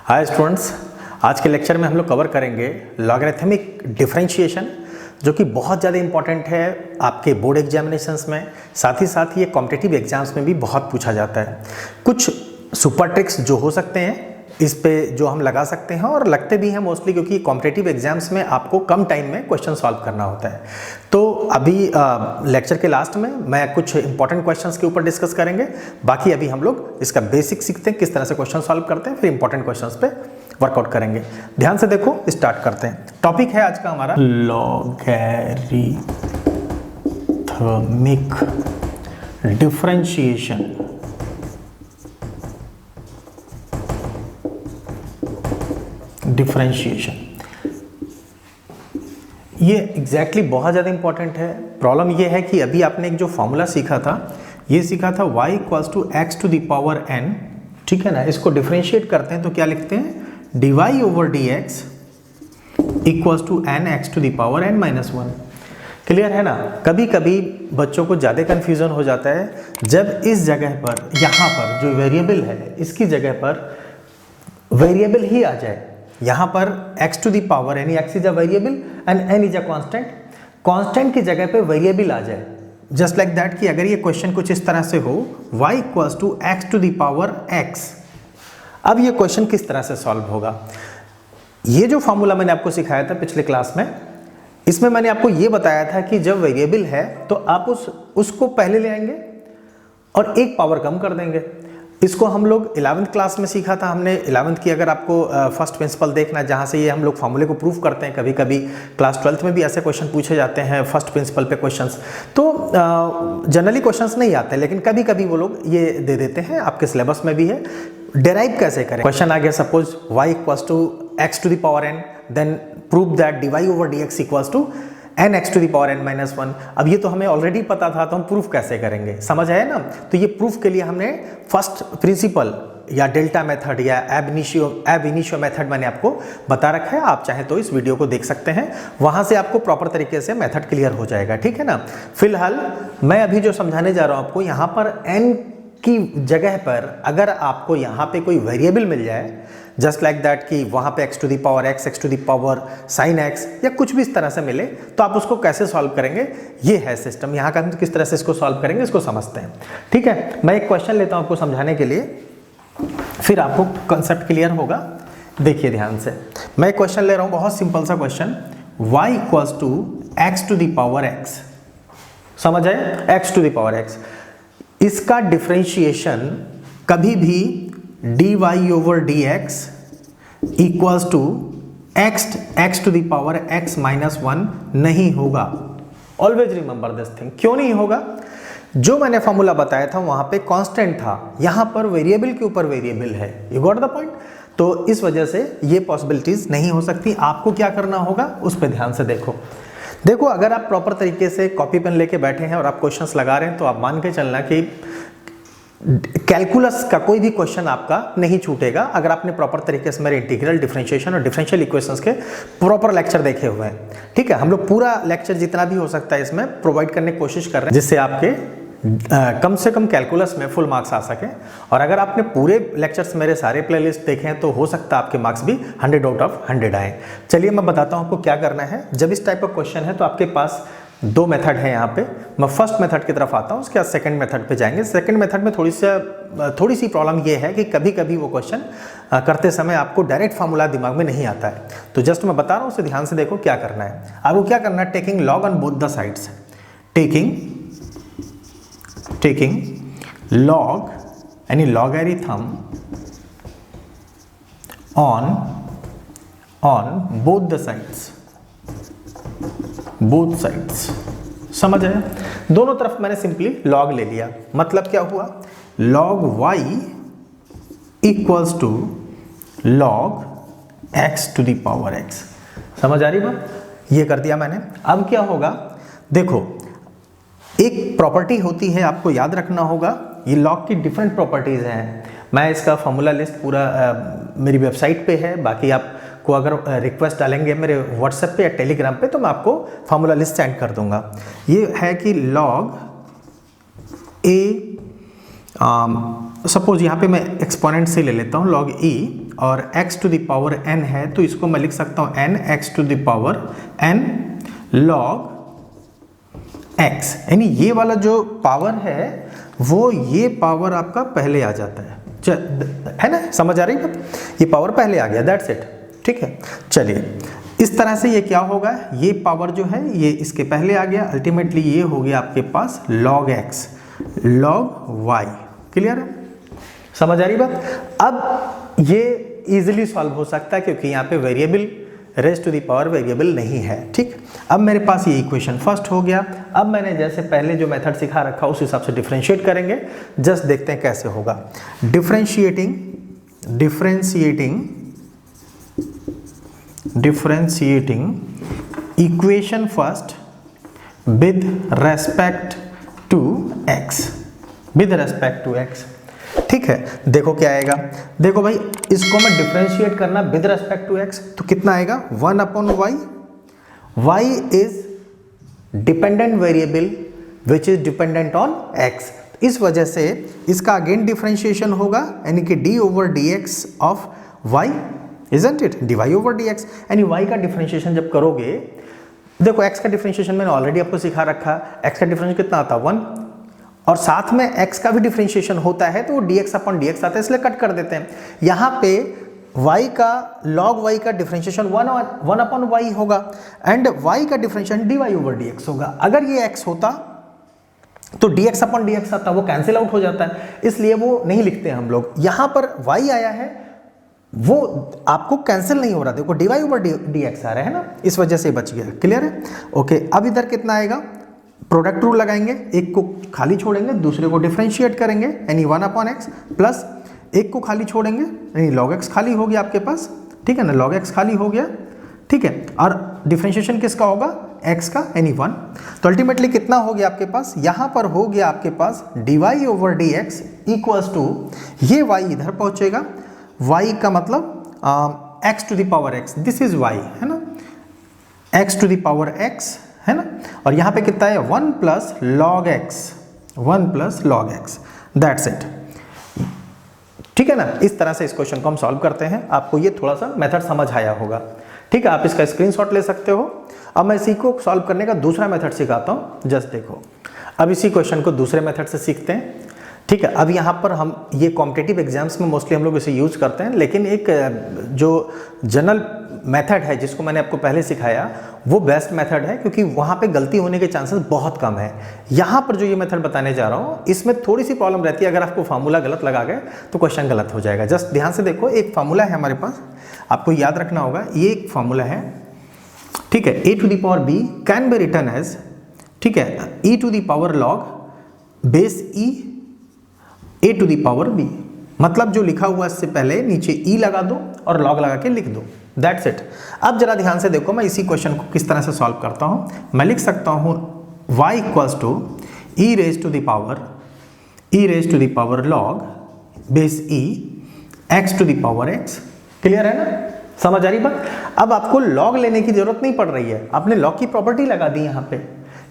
Hi students, आज के lecture में हम लोग कवर करेंगे लॉगरिथमिक डिफरेंशिएशन, जो कि बहुत ज़्यादा इंपॉर्टेंट है आपके बोर्ड एग्जामिनेशंस में। साथ ही साथ ये कॉम्पिटिटिव एग्जाम्स में भी बहुत पूछा जाता है। कुछ सुपर ट्रिक्स जो हो सकते हैं इस पे जो हम लगा सकते हैं और लगते भी हैं मोस्टली, क्योंकि कॉम्पिटिटिव एग्जाम्स में आपको कम टाइम में क्वेश्चन सॉल्व करना होता है। तो अभी लेक्चर के लास्ट में मैं कुछ इंपॉर्टेंट क्वेश्चंस के ऊपर डिस्कस करेंगे। बाकी अभी हम लोग इसका बेसिक सीखते हैं, किस तरह से क्वेश्चन सॉल्व करते हैं, फिर इंपॉर्टेंट क्वेश्चंस पे वर्कआउट करेंगे। ध्यान से देखो, स्टार्ट करते हैं। टॉपिक है आज का हमारा लॉगरिथमिक डिफरेंशिएशन। ये एग्जैक्टली बहुत ज़्यादा इंपॉर्टेंट है। प्रॉब्लम ये है कि अभी आपने एक जो फॉर्मूला सीखा था, ये सीखा था y equals to x to the power n, ठीक है ना। इसको डिफरेंशिएट करते हैं तो क्या लिखते हैं, dy over dx equals to n x to the power n minus 1। Clear है ना। कभी कभी बच्चों को ज़्यादा कन्फ्यूज़न हो जाता है जब इस जगह पर, यहाँ पर जो वेरिएबल है इसकी जगह पर वेरिएबल ही आ जाए। यहाँ पर x to the power n, x is a variable and n is a constant, constant की जगह पे वेरिएबल आ जाए। जस्ट लाइक दैट कि अगर ये क्वेश्चन कुछ इस तरह से हो, y equals to x to the power x। अब ये क्वेश्चन किस तरह से सॉल्व होगा। ये जो फॉर्मूला मैंने आपको सिखाया था पिछले क्लास में, इसमें मैंने आपको ये बताया था कि जब वेरिएबल है तो आप उसको पहले ले आएंगे और एक पावर कम कर देंगे। इसको हम लोग 11th क्लास में सीखा था हमने। 11th की अगर आपको फर्स्ट प्रिंसिपल देखना है, जहाँ से ये हम लोग फॉर्मूले को प्रूव करते हैं। कभी कभी क्लास 12th में भी ऐसे क्वेश्चन पूछे जाते हैं फर्स्ट प्रिंसिपल पे क्वेश्चंस। तो जनरली क्वेश्चंस नहीं आते, लेकिन कभी कभी वो लोग ये दे देते हैं, आपके सिलेबस में भी है। डेराइव कैसे करें। क्वेश्चन आ गया suppose y equals to x to the power n, then prove that dy over dx equals to n x to the power n minus 1। अब ये तो हमें ऑलरेडी पता था, तो हम प्रूफ कैसे करेंगे, समझ आया ना। तो ये प्रूफ के लिए हमने फर्स्ट प्रिंसिपल या डेल्टा मेथड या एब इनिशियो मेथड मैंने आपको बता रखा है। आप चाहे तो इस वीडियो को देख सकते हैं, वहां से आपको प्रॉपर तरीके से मेथड क्लियर हो जाएगा, ठीक है ना। फिलहाल मैं अभी जो समझाने जा रहा हूं आपको, यहाँ पर n की जगह पर अगर आपको यहाँ पे कोई वेरिएबल मिल जाए, जस्ट लाइक दैट कि वहाँ पे x to the power x, x to the power sine x या कुछ भी इस तरह से मिले, तो आप उसको कैसे सॉल्व करेंगे, ये है सिस्टम। यहाँ का हम किस तरह से इसको सॉल्व करेंगे, इसको समझते हैं, ठीक है। मैं एक क्वेश्चन लेता हूँ आपको समझाने के लिए, फिर आपको कंसेप्ट क्लियर होगा। देखिए ध्यान से, मैं एक क्वेश्चन ले रहा हूँ, बहुत सिंपल सा question. y equals to x to the power x, समझ आए, x to the power x। इसका डिफरेंशिएशन कभी भी dy over dx equals to x to the power x minus 1 नहीं होगा। Always remember this thing. क्यों नहीं होगा? जो मैंने फॉर्मूला बताया था वहां पे कांस्टेंट था, यहां पर वेरिएबल के ऊपर वेरिएबल है। You got the point. तो इस वजह से ये पॉसिबिलिटीज नहीं हो सकती। आपको क्या करना होगा उस पर ध्यान से देखो। अगर आप प्रॉपर तरीके से कॉपी पेन लेके बैठे हैं और आप क्वेश्चंस लगा रहे हैं, तो आप मान के चलना कि कैलकुलस का कोई भी क्वेश्चन आपका नहीं छूटेगा, अगर आपने प्रॉपर तरीके से मेरे इंटीग्रल, डिफरेंशिएशन और डिफरेंशियल इक्वेशंस के प्रॉपर लेक्चर देखे हुए हैं, ठीक है। हम लोग पूरा लेक्चर जितना भी हो सकता है इसमें प्रोवाइड करने की कोशिश कर रहे हैं, जिससे आपके कम से कम कैलकुलस में फुल मार्क्स आ सके। और अगर आपने पूरे लेक्चर्स मेरे सारे प्लेलिस्ट देखे हैं, तो हो सकता है आपके मार्क्स भी 100 आउट ऑफ 100 आए। चलिए मैं बताता हूँ आपको क्या करना है। जब इस टाइप का क्वेश्चन है तो आपके पास दो मेथड है यहाँ पे। मैं फर्स्ट मेथड की तरफ आता हूँ, उसके बाद सेकंड मेथड पे जाएंगे। सेकंड मेथड में थोड़ी सी प्रॉब्लम ये है कि कभी कभी वो क्वेश्चन करते समय आपको डायरेक्ट फार्मूला दिमाग में नहीं आता है। तो जस्ट मैं बता रहा हूँ, उसे ध्यान से देखो क्या करना है। आपको क्या करना है, taking log on both the sides, taking log यानी logarithm on both the sides, both sides, समझ आए। दोनों तरफ मैंने सिंपली लॉग ले लिया। मतलब क्या हुआ, log y equals to log x to the power x। समझ आ रही बात, ये कर दिया मैंने। अब क्या होगा, देखो एक प्रॉपर्टी होती है, आपको याद रखना होगा। ये लॉग की डिफरेंट प्रॉपर्टीज हैं। मैं इसका फॉर्मूला लिस्ट पूरा मेरी वेबसाइट पे है। बाकी आपको अगर रिक्वेस्ट डालेंगे मेरे व्हाट्सएप पे या टेलीग्राम पे, तो मैं आपको फॉर्मूला लिस्ट सेंड कर दूंगा। ये है कि log a, सपोज यहाँ पे मैं एक्सपोनेंट से ले लेता हूँ, log e और x to the power n है, तो इसको मैं लिख सकता हूँ n x to the power n log x, यानी ये वाला जो पावर है वो ये पावर आपका पहले आ जाता है ना, समझ आ रही बात, ये पावर पहले आ गया, दैट्स इट, ठीक है। चलिए इस तरह से ये क्या होगा, ये पावर जो है ये इसके पहले आ गया, अल्टीमेटली ये हो गया आपके पास log x log y, clear है, समझ आ रही बात। अब ये इजीली सॉल्व हो सकता है क्योंकि यहाँ पे variable raise to the power variable नहीं है, ठीक। अब मेरे पास ये इक्वेशन फर्स्ट हो गया। अब मैंने जैसे पहले जो मेथड सिखा रखा उस हिसाब से डिफरेंशिएट करेंगे, जस्ट देखते हैं कैसे होगा। Differentiating equation first with respect to x, ठीक है। देखो क्या आएगा, देखो भाई इसको मैं डिफरेंशिएट करना विद रेस्पेक्ट टू x, तो कितना आएगा 1/y, y is dependent variable which is dependent on x, इस वजह से इसका अगेन डिफरेंशिएशन होगा, यानी कि d/dx of y, isn't it, dy/dx, यानी y का डिफरेंशिएशन जब करोगे, देखो x का डिफरेंशिएशन मैंने ऑलरेडी आपको सिखा रखा, x का डिफरेंशिएशन कितना आता है 1, और साथ में x का भी डिफरेंशिएशन होता है तो वो dx/dx आता है, इसलिए कट कर देते हैं। यहाँ पे y का log y का डिफरेंशिएशन 1/y होगा एंड y का डिफरेंशिएशन dy/dx होगा। अगर ये x होता तो dx/dx आता, वो कैंसिल आउट हो जाता है, इसलिए वो नहीं लिखते हैं हम लोग। यहाँ पर y आया है वो आपको कैंसिल नहीं हो रहा, देखो dy/dx आ रहा है ना, इस वजह से बच गया, क्लियर है। ओके, अब इधर कितना आएगा, प्रोडक्ट रूल लगाएंगे, एक को खाली छोड़ेंगे दूसरे को डिफरेंशिएट करेंगे, यानी 1/x प्लस एक को खाली छोड़ेंगे, यानी log x खाली हो गया आपके पास, ठीक है ना, log x खाली हो गया, ठीक है। और डिफरेंशिएशन किसका होगा, x का, यानी 1। तो अल्टीमेटली कितना हो गया आपके पास, यहाँ पर हो गया आपके पास dy/dx इक्वल्स टू, ये y इधर पहुँचेगा, y का मतलब x to the power x, this is y है ना, x to the power x है ना, और यहाँ पे कितना है 1 plus log x, that's it, ठीक है ना। इस तरह से इस क्वेश्चन को हम सॉल्व करते हैं, आपको ये थोड़ा सा मेथड समझ आया होगा, ठीक है। आप इसका स्क्रीनशॉट ले सकते हो। अब मैं इसी को सॉल्व करने का दूसरा मेथड सिखाता हूँ, जस्ट देखो। अब इसी क्वेश्चन को दूसरे मेथड से सीखते हैं, ठीक है। अब यहाँ पर हम ये कॉम्पिटिटिव एग्जाम्स में मोस्टली हम लोग इसे यूज़ करते हैं, लेकिन एक जो जनरल मेथड है जिसको मैंने आपको पहले सिखाया वो बेस्ट मेथड है, क्योंकि वहाँ पे गलती होने के चांसेस बहुत कम है। यहाँ पर जो ये मेथड बताने जा रहा हूँ इसमें थोड़ी सी प्रॉब्लम रहती है, अगर आपको फार्मूला गलत लगा गए तो क्वेश्चन गलत हो जाएगा। जस्ट ध्यान से देखो, एक फार्मूला है हमारे पास, आपको याद रखना होगा, ये एक फार्मूला है, ठीक है। a to the power b can be written as, ठीक है, e to the power log base e a to the power b, मतलब जो लिखा हुआ इससे पहले नीचे e लगा दो और log लगा के लिख दो, दैट्स इट। अब जरा ध्यान से देखो मैं इसी क्वेश्चन को किस तरह से सॉल्व करता हूँ। मैं लिख सकता हूँ y equals to e raise to the power log base e x to the power x, clear है ना, समझ आ रही बात। अब आपको log लेने की जरूरत नहीं पड़ रही है, आपने log की प्रॉपर्टी लगा दी यहाँ पे,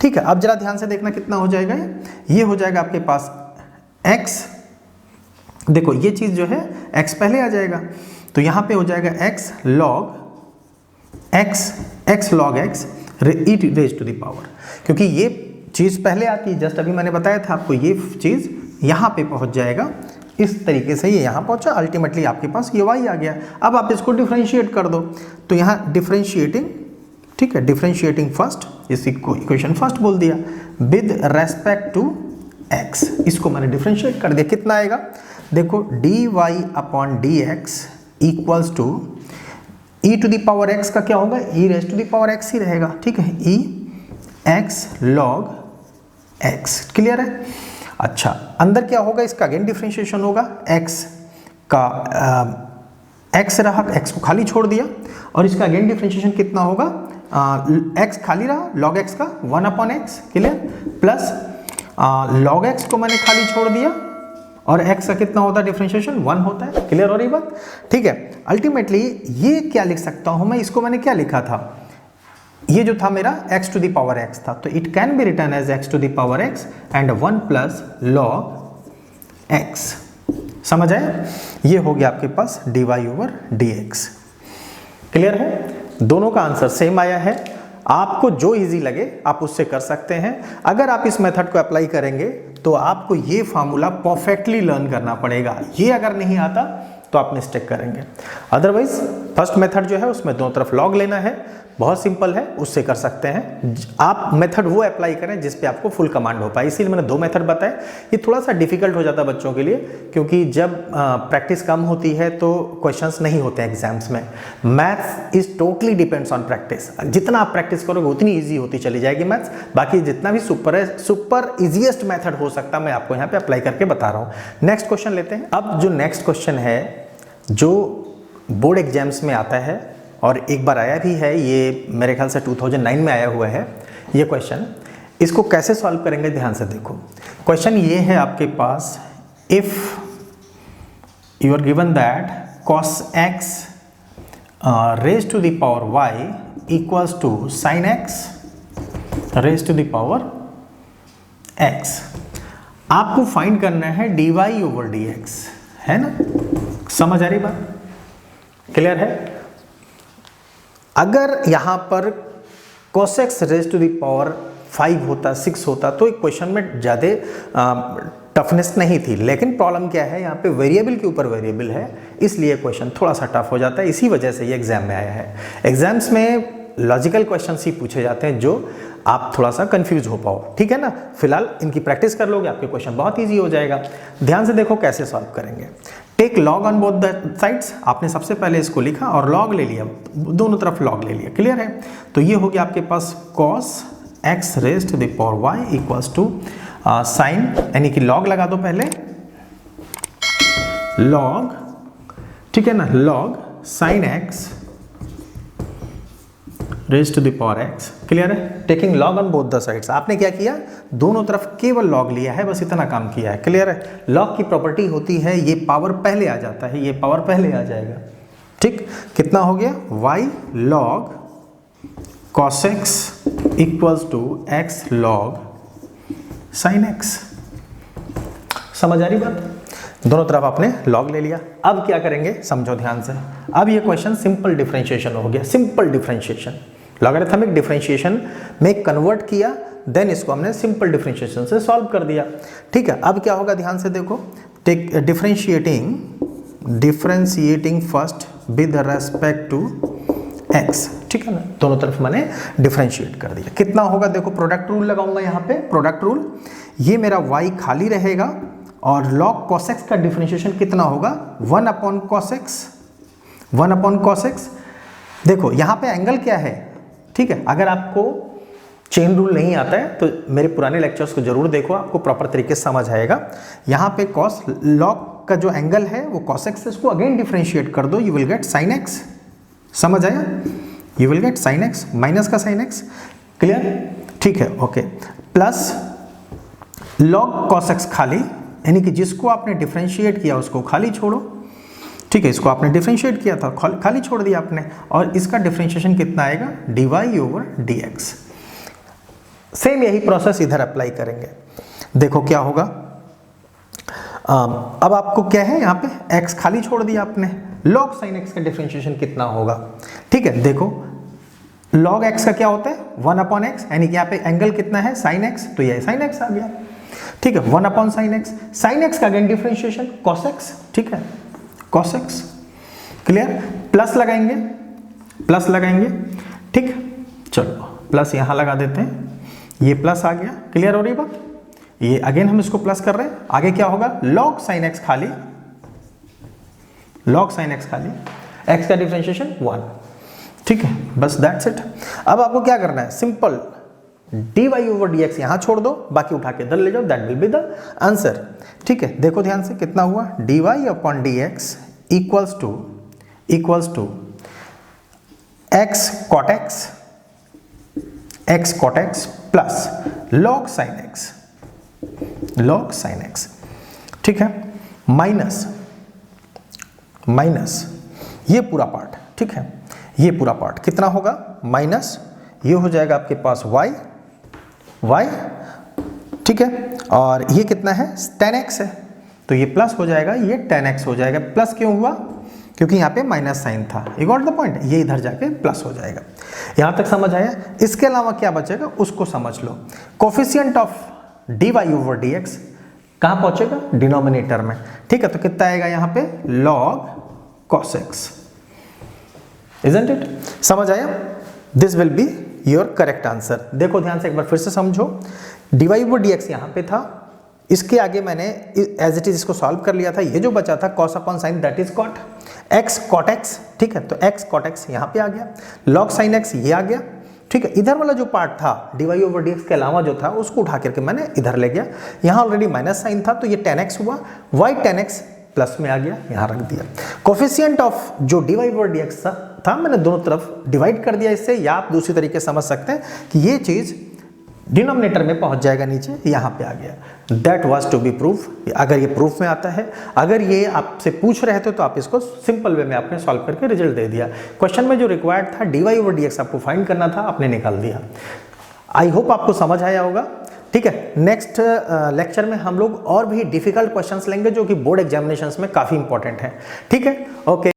ठीक है। अब जरा ध्यान से देखना कितना हो जाएगा, ये हो जाएगा आपके पास x, देखो ये चीज जो है x पहले आ जाएगा, तो यहाँ पे हो जाएगा x log x e raise to the power, क्योंकि ये चीज़ पहले आती है, जस्ट अभी मैंने बताया था आपको, ये चीज़ यहाँ पे पहुँच जाएगा, इस तरीके से ये यहाँ पहुँचा, अल्टीमेटली आपके पास ये y आ गया। अब आप इसको डिफरेंशिएट कर दो, तो यहाँ डिफरेंशिएटिंग, ठीक है, डिफरेंशिएटिंग फर्स्ट, इसको इक्वेशन फर्स्ट बोल दिया, विद रेस्पेक्ट टू x, इसको मैंने डिफरेंशिएट कर दिया, कितना आएगा, देखो dy/dx equals to e to the power x का क्या होगा, e raise to the power x ही रहेगा, ठीक है, e x log x, clear है। अच्छा, अंदर क्या होगा, इसका अगेन डिफरेंशिएशन होगा, x का x रहा, x को खाली छोड़ दिया, और इसका अगेन डिफरेंशिएशन कितना होगा, x खाली रहा, log x का 1/x, clear, plus log x को मैंने खाली छोड़ दिया, और x का कितना होता है डिफरेंशिएशन 1 होता है, क्लियर हो रही बात, ठीक है। अल्टीमेटली ये क्या लिख सकता हूं मैं, इसको मैंने क्या लिखा था, ये जो था मेरा x to the power x था, तो it can be written as x to the power x and 1 plus log x, समझ आया? ये हो गया आपके पास dy ओवर dx। क्लियर है? दोनों का आंसर सेम आया है। आपको जो इजी लगे आप उससे कर सकते हैं। अगर आप इस मेथड को अप्लाई करेंगे तो आपको ये फार्मूला परफेक्टली लर्न करना पड़ेगा। ये अगर नहीं आता तो आप मिस्टेक करेंगे। अदरवाइज फर्स्ट मेथड जो है उसमें दोनों तरफ लॉग लेना है, बहुत सिंपल है, उससे कर सकते हैं। आप मेथड वो अप्लाई करें जिस पे आपको फुल कमांड हो पाए, इसीलिए मैंने दो मेथड बताए। ये थोड़ा सा डिफिकल्ट हो जाता है बच्चों के लिए, क्योंकि जब प्रैक्टिस कम होती है तो क्वेश्चंस नहीं होते एग्जाम्स में। Maths is totally depends on practice. जितना आप प्रैक्टिस करोगे उतनी ईजी होती चली जाएगी मैथ्स। बाकी जितना भी सुपर इजीएस्ट मेथड हो सकता मैं आपको यहाँ पे अप्लाई करके बता रहा हूँ। नेक्स्ट क्वेश्चन लेते हैं। अब जो नेक्स्ट क्वेश्चन है जो बोर्ड एग्जाम्स में आता है और एक बार आया भी है, ये मेरे ख्याल से 2009 में आया हुआ है ये क्वेश्चन। इसको कैसे सॉल्व करेंगे ध्यान से देखो। क्वेश्चन ये है आपके पास, if you are given that cos x raise to the power y equals to sin x raise to the power x। आपको फाइंड करना है dy ओवर dx, है ना? समझ आ रही बात? क्लियर है? अगर यहां पर cos x raise to the power 5 होता, 6 होता तो एक क्वेश्चन में ज़्यादा टफनेस नहीं थी। लेकिन प्रॉब्लम क्या है, यहाँ पे वेरिएबल के ऊपर वेरिएबल है, इसलिए क्वेश्चन थोड़ा सा टफ हो जाता है। इसी वजह से ये एग्जाम में आया है। एग्जाम्स में लॉजिकल क्वेश्चंस ही पूछे जाते हैं जो आप थोड़ा सा कंफ्यूज हो पाओ, ठीक है ना? फिलहाल इनकी प्रैक्टिस कर लोगे आपके क्वेश्चन बहुत इजी हो जाएगा। ध्यान से देखो कैसे सॉल्व करेंगे। Take log on both the sides. आपने सबसे पहले इसको लिखा और लॉग ले लिया, दोनों तरफ लॉग ले लिया। क्लियर है? तो ये हो गया आपके पास cos x raise to the power y equals to sine, यानी कि लॉग लगा दो पहले, लॉग, ठीक है ना, log sine x raise to the power x। Clear है? Taking log on both the sides. आपने क्या किया, दोनों तरफ केवल लॉग लिया है, बस इतना काम किया है। क्लियर है? लॉग की प्रॉपर्टी होती है ये पावर पहले आ जाता है, ये पावर पहले आ जाएगा। ठीक, कितना हो गया, y log cos x equals to x log sin x। समझ आ रही बात? दोनों तरफ आपने लॉग ले लिया। अब क्या करेंगे समझो ध्यान से। अब ये क्वेश्चन सिंपल डिफरेंशिएशन हो गया, सिंपल डिफरेंशिएशन। लॉगरिथमिक डिफरेंशिएशन में कन्वर्ट किया, देन इसको हमने सिंपल डिफरेंशिएशन से सॉल्व कर दिया। ठीक है, अब क्या होगा ध्यान से देखो। Take differentiating first with respect to x, ठीक है ना? दोनों तरफ मैंने डिफरेंशिएट कर दिया। कितना होगा देखो, प्रोडक्ट रूल लगाऊंगा यहाँ पे, प्रोडक्ट रूल। ये मेरा y खाली रहेगा और log cos x का डिफरेंशिएशन कितना होगा, 1 upon cos x, 1 upon cos x। देखो यहाँ पे एंगल क्या है, ठीक है? अगर आपको चेन रूल नहीं आता है तो मेरे पुराने लेक्चर्स को जरूर देखो, आपको प्रॉपर तरीके से समझ आएगा। यहाँ पे cos log का जो एंगल है वो cos x, इसको अगेन डिफरेंशिएट कर दो, you will get sin x। समझ आया? You will get sin x, minus का sin x। क्लियर? ठीक है, okay. Plus log cos x खाली, यानी कि जिसको आपने डिफरेंशिएट किया उसको खाली छोड़ो, ठीक है? इसको आपने डिफरेंशिएट किया था, खाली छोड़ दिया आपने, और इसका डिफरेंशिएशन कितना आएगा, dy ओवर dx। सेम यही प्रोसेस इधर अप्लाई करेंगे। देखो क्या होगा। अब आपको क्या है, यहाँ पे x खाली छोड़ दिया आपने, log sin x का डिफरेंशिएशन कितना होगा, ठीक है? देखो log x का क्या होता है, 1 अपॉन x, यानी कि यहाँ पे एंगल कितना है, sin x, तो ये sin x आ गया, ठीक है? 1 upon sin x, sin x का अगेन डिफरेंशिएशन cos x, ठीक है? cos x। क्लियर? प्लस लगाएंगे, प्लस लगाएंगे, ठीक? चलो प्लस यहाँ लगा देते हैं, ये प्लस आ गया। क्लियर हो रही बात? ये अगेन हम इसको प्लस कर रहे हैं। आगे क्या होगा, log sin x खाली, log sin x खाली, x का डिफरेंशिएशन 1, ठीक है? बस दैट्स इट। अब आपको क्या करना है, सिंपल dy ओवर dx यहाँ छोड़ दो, बाकी उठा के इधर ले जाओ, that will be the answer. ठीक है, देखो ध्यान से कितना हुआ, dy upon dx equals to x cot x plus log sin x, ठीक है? माइनस ये पूरा पार्ट, ठीक है? ये पूरा पार्ट कितना होगा, माइनस ये हो जाएगा आपके पास y, ठीक है? और ये कितना है, tan x है, तो ये प्लस हो जाएगा, ये 10x हो जाएगा। प्लस क्यों हुआ? क्योंकि यहाँ पे माइनस साइन था। You got the point? ये इधर जाके प्लस हो जाएगा। यहाँ तक समझ आया? इसके अलावा क्या बचेगा उसको समझ लो। Coefficient of dy over dx कहाँ पहुंचेगा? डिनोमिनेटर में। ठीक है, तो कितना आएगा यहाँ पे? log cos x। Isn't it? समझ आया? This will be your correct answer. देखो ध्यान से एक बार फिर से समझो। dy ओवर dx यहाँ पे था, इसके आगे मैंने एज इट इज इसको सॉल्व कर लिया था। ये जो बचा था cos upon sine that is cot x cot x। ठीक है, तो x cot x यहाँ पे आ गया, log sin x ये आ गया। ठीक है, इधर वाला जो पार्ट था dy ओवर dx के अलावा जो था उसको उठा करके मैंने इधर ले गया। यहाँ ऑलरेडी माइनस साइन था तो ये 10x हुआ, y 10x प्लस में आ गया, यहाँ रख दिया। कोफिशिएंट ऑफ जो dy ओवर dx था मैंने दोनों तरफ डिवाइड कर दिया इससे, या आप दूसरी तरीके से समझ सकते हैं कि ये चीज डिनोमिनेटर में पहुंच जाएगा नीचे, यहाँ पे आ गया। That was to be proof. अगर ये प्रूफ में आता है, अगर ये आपसे पूछ रहे थे तो आप इसको सिंपल वे में आपने सॉल्व करके रिजल्ट दे दिया। क्वेश्चन में जो रिक्वायर्ड था dy ओवर dx आपको फाइंड करना था, आपने निकाल दिया। आई होप आपको समझ आया होगा। ठीक है, नेक्स्ट लेक्चर में हम लोग और भी डिफिकल्ट क्वेश्चंस लेंगे जो कि बोर्ड एग्जामिनेशंस में काफी इंपॉर्टेंट है। ठीक है, ओके।